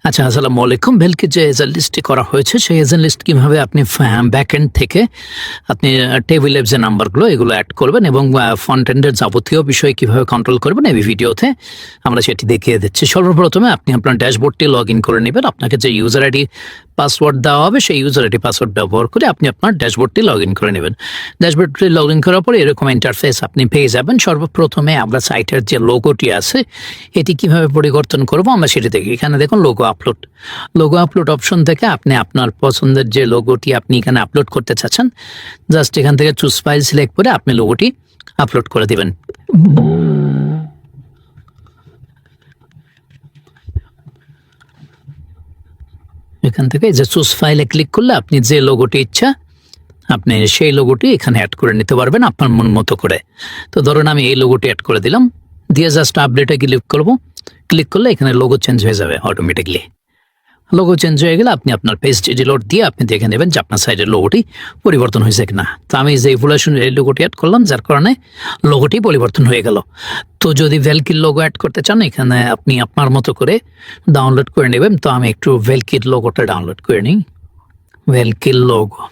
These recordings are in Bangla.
আচ্ছা, আসসালামু আলাইকুম। ভেলকির যে এজেন্ট লিস্টটি করা হয়েছে, সেই এজেন্ট লিস্ট কীভাবে আপনি ব্যাক এন্ড থেকে আপনি টেবিলের যে নাম্বারগুলো এগুলো অ্যাড করবেন এবং ফ্রন্ট এন্ডের যাবতীয় বিষয় কীভাবে কন্ট্রোল করবেন এই ভিডিওতে আমরা সেটি দেখিয়ে দিচ্ছি। সর্বপ্রথমে আপনি আপনার ড্যাশবোর্ডটি লগ ইন করে নেবেন। আপনাকে যে ইউজার আইডি পাসওয়ার্ড দেওয়া হবে সেই ইউজার আইডি পাসওয়ার্ড ব্যবহার করে আপনি আপনার ড্যাশবোর্ডটি লগ ইন করে নেবেন। ড্যাশবোর্ডটি লগ ইন করার পরে এরকম ইন্টারফেস আপনি পেয়ে যাবেন। সর্বপ্রথমে আমরা সাইটের যে লোগোটি আছে এটি কিভাবে পরিবর্তন করব আমরা সেটি দেখি। এখানে দেখুন লোগো আপলোড অপশন থেকে আপনি আপনার পছন্দের যে লোগোটি আপনি এখানে আপলোড করতে চাচ্ছেন, জাস্ট এখান থেকে চুজ ফাইল সিলেক্ট করে আপনি লোগোটি আপলোড করে দিবেন। এখান থেকে যে চুজ ফাইলে ক্লিক করলে আপনি যে লোগোটি ইচ্ছা আপনি সেই লোগোটি এখানে অ্যাড করে নিতে পারবেন আপনার মন মতো করে। তো ধরুন আমি এই লোগোটি অ্যাড করে দিলাম, দিয়ে জাস্ট আপডেটে ক্লিক করব। ক্লিক করলে এখানে লোগো চেঞ্জ হয়ে যাবে অটোমেটিকলি। লোগো চেঞ্জ হয়ে গেলে আপনি আপনার পেজটি রিলোড দিয়ে আপনি দেখে নেবেন যে আপনার সাইডের লোগোটি পরিবর্তন হয়েছে কিনা। তো আমি যে ইভলিউশন এই লোগোটি অ্যাড করলাম, যার কারণে লোগোটি পরিবর্তন হয়ে গেল। তো যদি ভেলকির লোগো অ্যাড করতে চান এখানে আপনি আপনার মতো করে ডাউনলোড করে নেবেন। তো আমি একটু ভেলকির লোগোটা ডাউনলোড করে নিই। ভেলকির লোগো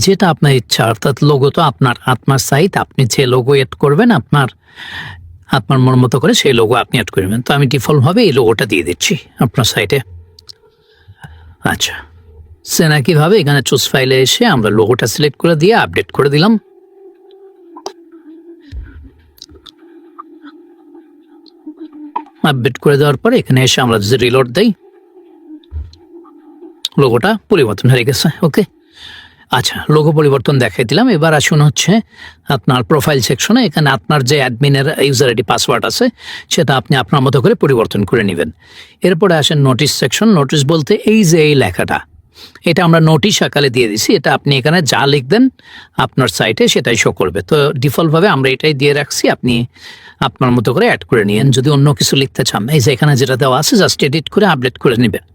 যেটা আপনার ইচ্ছা, অর্থাৎ লোগো তো আপনার সাইট, আপনি যে লোগো অ্যাড করবেন আপনার মন মতো করে সেই লোগো আপনি অ্যাড করবেন। তো আমি ডিফল্টভাবে এই লোগোটা দিয়ে দিচ্ছি আপনার সাইটে। আচ্ছা, সেন একইভাবে এখানে চুজ ফাইলে এসে আমরা লোগোটা সিলেক্ট করে দিয়ে আপডেট করে দিলাম। আপডেট করে দেওয়ার পরে এখানে এসে আমরা যদি রিলোড দেই লোগোটা পরিবর্তন হয়ে গেছে। ওকে, আচ্ছা, লোগো পরিবর্তন দেখাই দিলাম। এবার আসুন হচ্ছে আপনার প্রোফাইল সেকশনে। এখানে আপনার যে অ্যাডমিনের ইউজার আইডি পাসওয়ার্ড আছে সেটা আপনি আপনার মতো করে পরিবর্তন করে নেবেন। এরপরে আসেন নোটিশ সেকশন। নোটিশ বলতে এই যে এই লেখাটা, এটা আমরা নোটিশ আকারে দিয়ে দিছি। এটা আপনি এখানে যা লিখবেন আপনার সাইটে সেটাই শো করবে। তো ডিফল্টভাবে আমরা এটাই দিয়ে রাখছি, আপনি আপনার মতো করে অ্যাড করে নিন। যদি অন্য কিছু লিখতে চান এই যে এখানে যেটা দেওয়া আছে জাস্ট এডিট করে আপডেট করে নেবেন।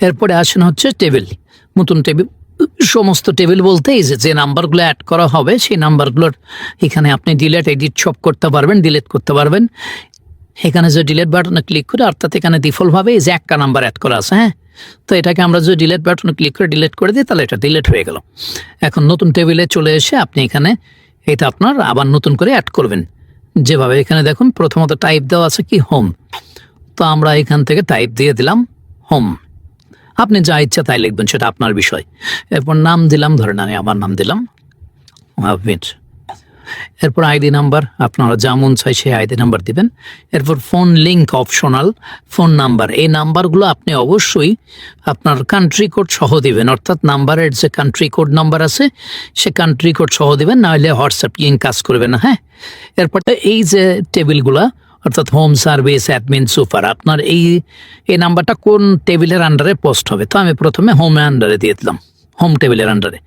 এরপরে আসেন হচ্ছে টেবিল, নতুন টেবিল। সমস্ত টেবিল বলতে এই যে নাম্বারগুলো অ্যাড করা হবে সেই নাম্বারগুলোর এখানে আপনি ডিলেট এডিট সব করতে পারবেন, ডিলিট করতে পারবেন। এখানে যে ডিলেট বাটনে ক্লিক করে, অর্থাৎ এখানে ডিফল্টভাবে এই যে একটা নাম্বার অ্যাড করা আছে, হ্যাঁ, তো এটাকে আমরা যদি ডিলেট বাটনে ক্লিক করে ডিলিট করে দিই তাহলে এটা ডিলিট হয়ে গেল। এখন নতুন টেবিলে চলে এসে আপনি এখানে এটা আপনার আবার নতুন করে অ্যাড করবেন। যেভাবে এখানে দেখুন প্রথমত টাইপ দেওয়া আছে কি হোম, তো আমরা এখান থেকে টাইপ দিয়ে দিলাম হোম। আপনি যা ইচ্ছা তাই লিখবেন, সেটা আপনার বিষয়। এরপর নাম দিলাম, ধরেন আমি আমার নাম দিলাম আবির। এরপর আইডি নাম্বার, আপনারা যা মন চাই সেই আইডি নাম্বার দিবেন। এরপর phone link optional phone number, এই নাম্বারগুলো আপনি অবশ্যই আপনার কান্ট্রি কোড সহ দিবেন, অর্থাৎ নাম্বারের যে কান্ট্রি কোড নাম্বার আছে সে কান্ট্রি কোড সহ দিবেন, নাহলে হোয়াটসঅ্যাপ লিঙ্ক কাজ করবে না। হ্যাঁ, এরপর এই যে টেবিলগুলা অর্থাৎ হোম সার্ভিস অ্যাডমিন সুপার, আপনার এই নাম্বারটা কোন টেবিলের আন্ডারে পোস্ট হবে। তো আমি প্রথমে হোমের আন্ডারে দিয়ে দিলাম, হোম টেবিলের আন্ডারে।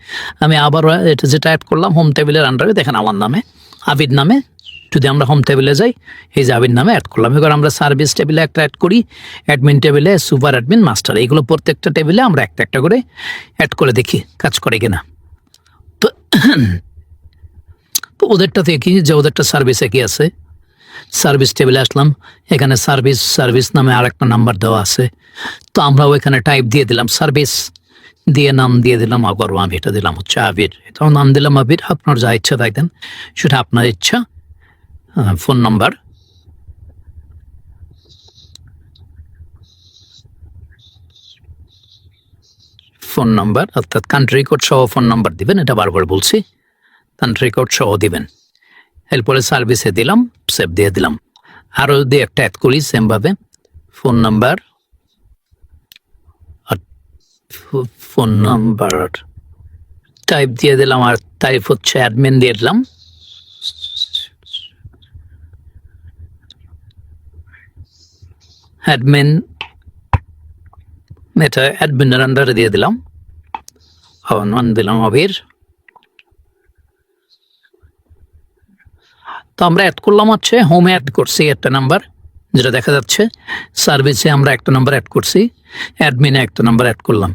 আমি আবার এটা যেটা অ্যাড করলাম হোম টেবিলের আন্ডারে, দেখেন আমার নামে আবির নামে যদি আমরা হোম টেবিলে যাই এই যে আবির নামে অ্যাড করলাম। এবার আমরা সার্ভিস টেবিলে একটা অ্যাড করি, অ্যাডমিন টেবিলে সুপার অ্যাডমিন মাস্টার, এইগুলো প্রত্যেকটা টেবিলে আমরা একটা একটা করে অ্যাড করে দেখি কাজ করে কিনা। তো ওদেরটা দেখি যে ওদেরটা সার্ভিসে কি আছে। সার্ভিস টেবিলে আসলাম, এখানে সার্ভিস নামে আর একটা নাম্বার দেওয়া আছে। তো আমরাও এখানে টাইপ দিয়ে দিলাম সার্ভিস, দিয়ে নাম দিয়ে দিলাম আবারও আমি এটা দিলাম হচ্ছে আবির, এটাও নাম দিলাম আবির। আপনার যা ইচ্ছা তাই দেন, সেটা আপনার ইচ্ছা। ফোন নাম্বার অর্থাৎ কান্ট্রি কোড সহ ফোন নাম্বার দিবেন, এটা বারবার বলছি, কান্ট্রি কোড সহ দিবেন। এরপরে সার্ভিসে দিলাম, সেভ দিয়ে দিলাম। আরও যদি একটা অ্যাড করি সেমভাবে ফোন নাম্বার টাইপ দিয়ে দিলাম, আর টাইপ হচ্ছে অ্যাডমিন দিয়ে দিলাম। অ্যাডমিন, এটা অ্যাডমিনের আন্ডারে দিয়ে দিলাম, দিলাম আবির। তো আমরা অ্যাড করলাম হচ্ছে হোমে অ্যাড করছি একটা নাম্বার যেটা দেখা যাচ্ছে, সার্ভিসে আমরা একটা নাম্বার অ্যাড করছি, অ্যাডমিনে একটা নাম্বার অ্যাড করলাম।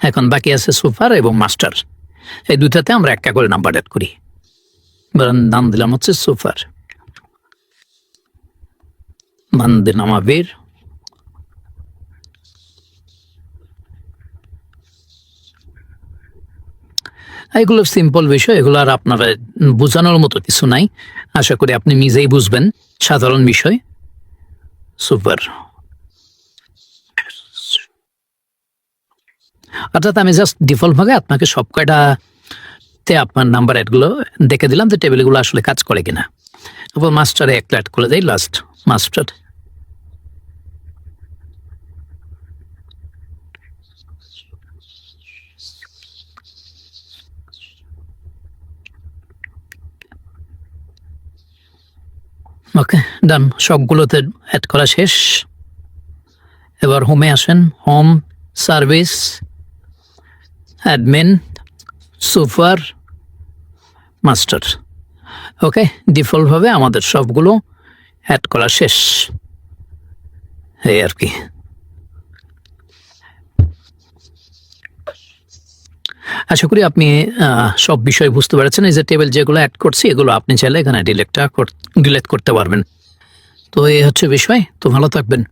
এখন বাকি আছে সুপার এবং মাস্টার, এই দুটাতে আমরা একটা করে নাম্বার অ্যাড করি। নাম দিলাম হচ্ছে সুপার। মানদিন আমাবির, এগুলো সিম্পল বিষয়, এগুলো আর আপনার বোঝানোর মতো কিছু নাই। আশা করি আপনি নিজেই বুঝবেন, সাধারণ বিষয়। সুপার। অর্থাৎ আমি জাস্ট ডিফল্ট ভাবে আপনাকে সব কয়টাতে আপনার নাম্বার অ্যাডগুলো দেখে দিলাম যে টেবিলগুলো আসলে কাজ করে কিনা। তারপর মাস্টারে একটা অ্যাড করে দেয়, লাস্ট মাস্টার। ওকে, ডান, সবগুলোতে অ্যাড করা শেষ। এবার হোমে আসেন, home, service, admin, super, master. Okay, ডিফল্টভাবে আমাদের সবগুলো অ্যাড করা শেষ, এই আর কি। আশা করি আপনি সব বিষয় বুঝতে পেরেছেন। এই যে টেবিল যেগুলো অ্যাড করছি, এগুলো আপনি চাইলে এখানে ডিলেট করতে পারবেন। তো এই হচ্ছে বিষয়। তো ভালো থাকবেন।